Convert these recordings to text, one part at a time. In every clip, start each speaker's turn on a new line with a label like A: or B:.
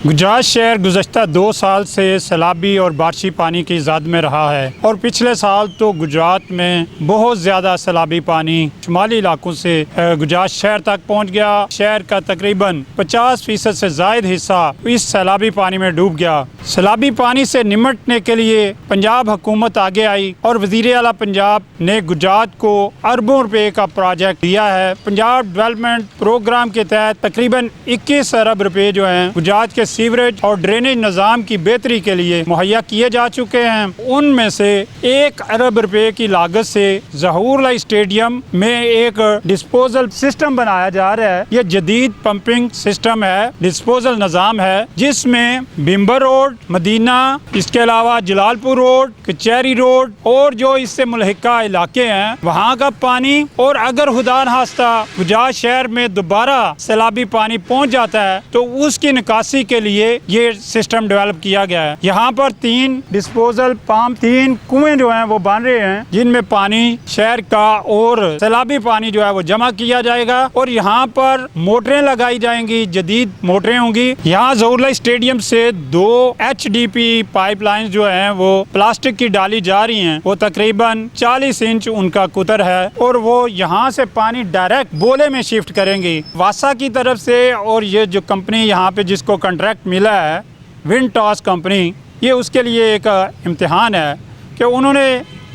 A: गुजरात शहर गुज़श्ता 2 साल से सैलाबी और बारिशी पानी की ज़द में रहा है और पिछले साल तो गुजरात में बहुत ज़्यादा सैलाबी पानी शुमाली इलाकों से गुजरात शहर तक पहुंच गया। शहर का तकरीबन 50% से ज़ायद हिस्सा इस सैलाबी पानी में डूब गया। सैलाबी पानी से निपटने के लिए पंजाब हुकूमत आगे आई और वज़ीर आला पंजाब ने गुजरात को अरबों रुपए का प्रोजेक्ट दिया है। पंजाब डेवलपमेंट प्रोग्राम के तहत तकरीबन 21 अरब रुपए जो हैं गुजरात के सीवरेज और ड्रेनेज निज़ाम की बेहतरी के लिए मुहैया किए जा चुके हैं। उनमें से 1 अरब रुपए की लागत से ज़हूर स्टेडियम में एक डिस्पोजल सिस्टम बनाया जा रहा है। ये जदीद पंपिंग सिस्टम है, डिस्पोजल निज़ाम है, जिसमें बिम्बर रोड, मदीना, इसके अलावा जलालपुर रोड, कचहरी रोड और जो इससे मुल्हिका इलाके हैं वहाँ का पानी, और अगर खुदा नखास्ता गुजरात शहर में दोबारा सैलाबी पानी पहुँच जाता है तो उसकी निकासी के लिए ये सिस्टम डेवलप किया गया है। यहाँ पर 3 डिस्पोजल पंप, 3 कुएं जो हैं वो बन रहे हैं, जिनमें पानी शहर का और सैलाबी पानी जो है वो जमा किया जाएगा और यहाँ पर मोटरें लगाई जाएंगी, जदीद मोटरें होंगी। यहाँ ज़हूर स्टेडियम से 2 HDP पाइपलाइन जो हैं वो प्लास्टिक की डाली जा रही हैं। वो तकरीबन 40 इंच उनका कुतर है और वो यहाँ से पानी डायरेक्ट बोले में शिफ्ट करेंगी। वासा की तरफ से, और ये जो कंपनी यहाँ पे जिसको कॉन्ट्रैक्ट मिला है, विंटॉस कंपनी, ये उसके लिए एक इम्तिहान है कि उन्होंने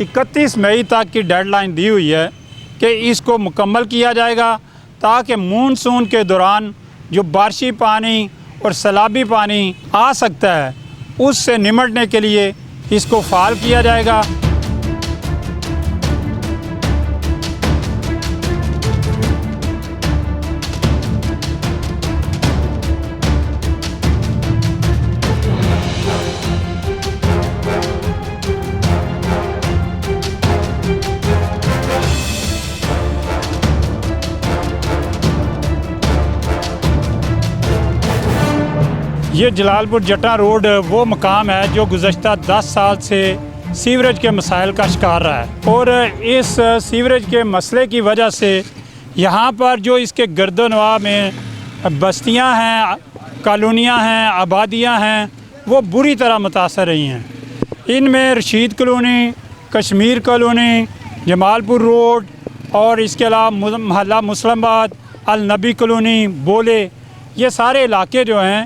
A: 31 मई तक की डेडलाइन दी हुई है कि इसको मुकम्मल किया जाएगा, ताकि मानसून के दौरान जो बारिशी पानी और सैलाबी पानी आ सकता है उससे निपटने के लिए इसको फ़ाल किया जाएगा। ये जलालपुर जटा रोड वो मकाम है जो गुज़श्ता 10 साल से सीवरेज के मसाइल का शिकार रहा है और इस सीवरेज के मसले की वजह से यहाँ पर जो इसके गर्दनवा में बस्तियाँ हैं, कॉलोनियाँ हैं, आबादियाँ हैं, वो बुरी तरह मुतासर रही हैं। इनमें Rashid colony, Kashmir colony, Jamalpur road और इसके अलावा मोहल्ला मुस्लिमाबाद, अल नबी कॉलोनी, बोले, ये सारे इलाके जो हैं,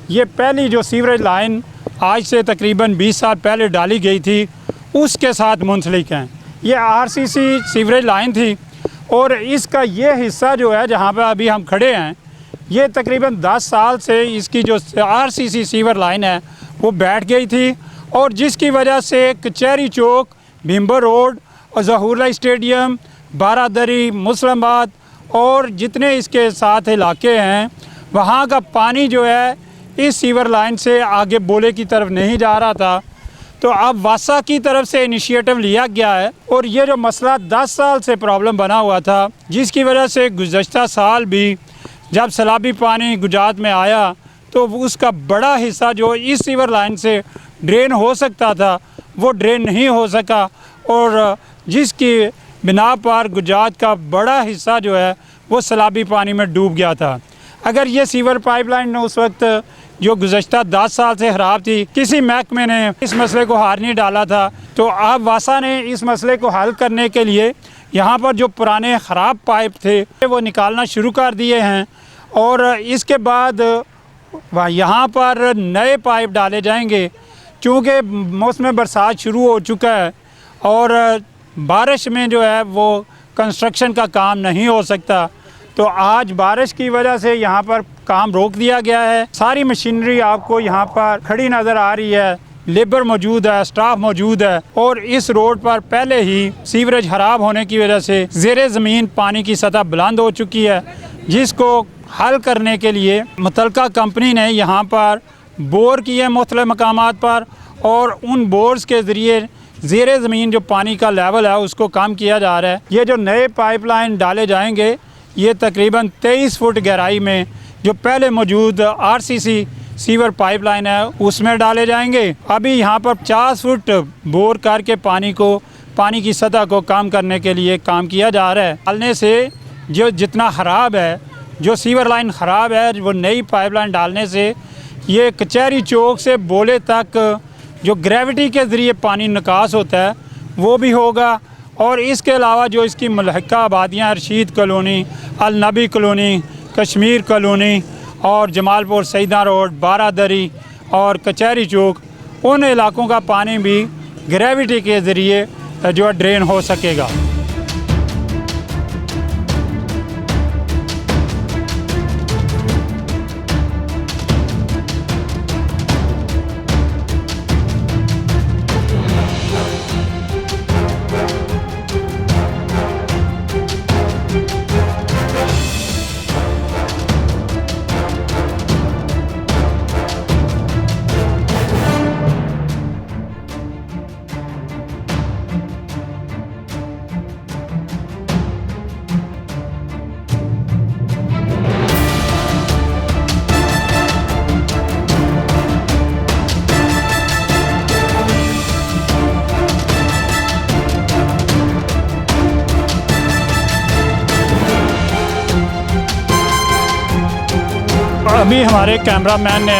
A: ये पहली जो सीवरेज लाइन आज से तकरीबन 20 साल पहले डाली गई थी उसके साथ मुंसलिक हैं। ये RCC सीवरेज लाइन थी और इसका ये हिस्सा जो है जहाँ पर अभी हम खड़े हैं, ये तकरीबन 10 साल से इसकी जो RCC सीवर लाइन है वो बैठ गई थी और जिसकी वजह से कचहरी चौक, बिम्बर रोड और ज़हूर स्टेडियम, बारादरी, मुस्लिमाबाद और जितने इसके साथ इलाके हैं वहाँ का पानी जो है इस सीवर लाइन से आगे बोले की तरफ नहीं जा रहा था। तो अब वासा की तरफ से इनिशिएटिव लिया गया है और ये जो मसला 10 साल से प्रॉब्लम बना हुआ था, जिसकी वजह से गुज़श्ता साल भी जब सैलाबी पानी गुजरात में आया तो उसका बड़ा हिस्सा जो इस सीवर लाइन से ड्रेन हो सकता था वो ड्रेन नहीं हो सका और जिसकी बिना पर गुजरात का बड़ा हिस्सा जो है वो सैलाबी पानी में डूब गया था। अगर ये सीवर पाइपलाइन उस वक्त जो गुज़श्ता 10 साल से ख़राब थी, किसी महकमे ने इस मसले को हाथ नहीं डाला था, तो अब वासा ने इस मसले को हल करने के लिए यहाँ पर जो पुराने ख़राब पाइप थे वो निकालना शुरू कर दिए हैं और इसके बाद यहाँ पर नए पाइप डाले जाएंगे। चूँकि मौसम बरसात शुरू हो चुका है और बारिश में जो है वो कंस्ट्रक्शन का काम नहीं हो सकता, तो आज बारिश की वजह से यहाँ पर काम रोक दिया गया है। सारी मशीनरी आपको यहाँ पर खड़ी नज़र आ रही है, लेबर मौजूद है, स्टाफ मौजूद है और इस रोड पर पहले ही सीवरेज खराब होने की वजह से ज़ेरे ज़मीन पानी की सतह बुलंद हो चुकी है, जिसको हल करने के लिए मुतलका कंपनी ने यहाँ पर बोर किए मुख्तलिफ मकामात पर और उन बोर्स के ज़रिए ज़ेरे ज़मीन जो पानी का लेवल है उसको कम किया जा रहा है। ये जो नए पाइपलाइन डाले जाएंगे ये तकरीबन 23 फुट गहराई में जो पहले मौजूद RCC सीवर पाइपलाइन है उसमें डाले जाएंगे। अभी यहाँ पर 50 फुट बोर करके पानी की सतह को कम करने के लिए काम किया जा रहा है। डालने से जो जितना ख़राब है, जो सीवर लाइन ख़राब है, वो नई पाइपलाइन डालने से ये कचहरी चौक से बोले तक जो ग्रेविटी के ज़रिए पानी निकास होता है वो भी होगा। और इसके अलावा जो इसकी मुल्हिका आबादियाँ रशीद कॉलोनी, अल नबी कॉलोनी, कश्मीर कॉलोनी और जमालपुर सईदा रोड, बारादरी और कचहरी चौक, उन इलाकों का पानी भी ग्रेविटी के ज़रिए जो है ड्रेन हो सकेगा। अभी हमारे कैमरामैन ने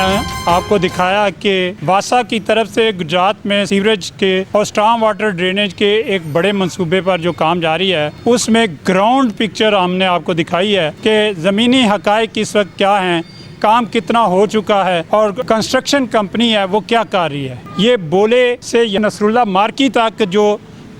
A: आपको दिखाया कि वासा की तरफ से गुजरात में सीवरेज के और स्ट्रॉन्ग वाटर ड्रेनेज के एक बड़े मंसूबे पर जो काम जारी है, उसमें ग्राउंड पिक्चर हमने आपको दिखाई है कि ज़मीनी हक़ाइक़ इस वक्त क्या हैं, काम कितना हो चुका है और कंस्ट्रक्शन कंपनी है वो क्या कर रही है। ये बोले से नसरुल्ला मार्की तक जो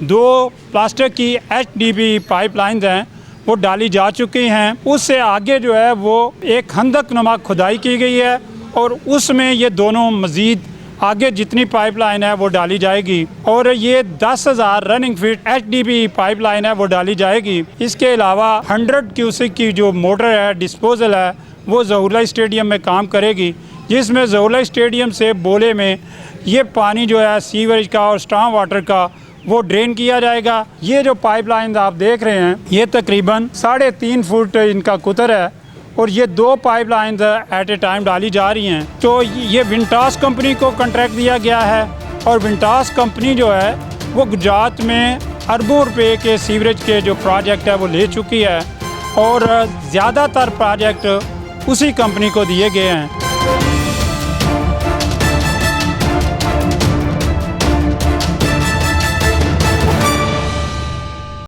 A: 2 प्लास्टिक की HDPE पाइपलाइंस हैं वो डाली जा चुकी हैं। उससे आगे जो है वो एक खंदक नुमा खुदाई की गई है और उसमें ये दोनों मज़ीद आगे जितनी पाइपलाइन है वो डाली जाएगी और ये 10,000 रनिंग फीट HDPE पाइपलाइन है वो डाली जाएगी। इसके अलावा 100 क्यूसिक की जो मोटर है, डिस्पोजल है, वो ज़हूरलाही स्टेडियम में काम करेगी, जिसमें ज़हूरलाही स्टेडियम से बोले में ये पानी जो है सीवरेज का और स्ट्रॉन्ग वाटर का वो ड्रेन किया जाएगा। ये जो पाइपलाइन आप देख रहे हैं ये तकरीबन 3.5 फुट इनका कुतर है और ये 2 पाइपलाइंस एट ए टाइम डाली जा रही हैं। तो ये विंटास कंपनी को कॉन्ट्रैक्ट दिया गया है और विंटास कंपनी जो है वो गुजरात में अरबों रुपए के सीवरेज के जो प्रोजेक्ट है वो ले चुकी है और ज़्यादातर प्रोजेक्ट उसी कंपनी को दिए गए हैं।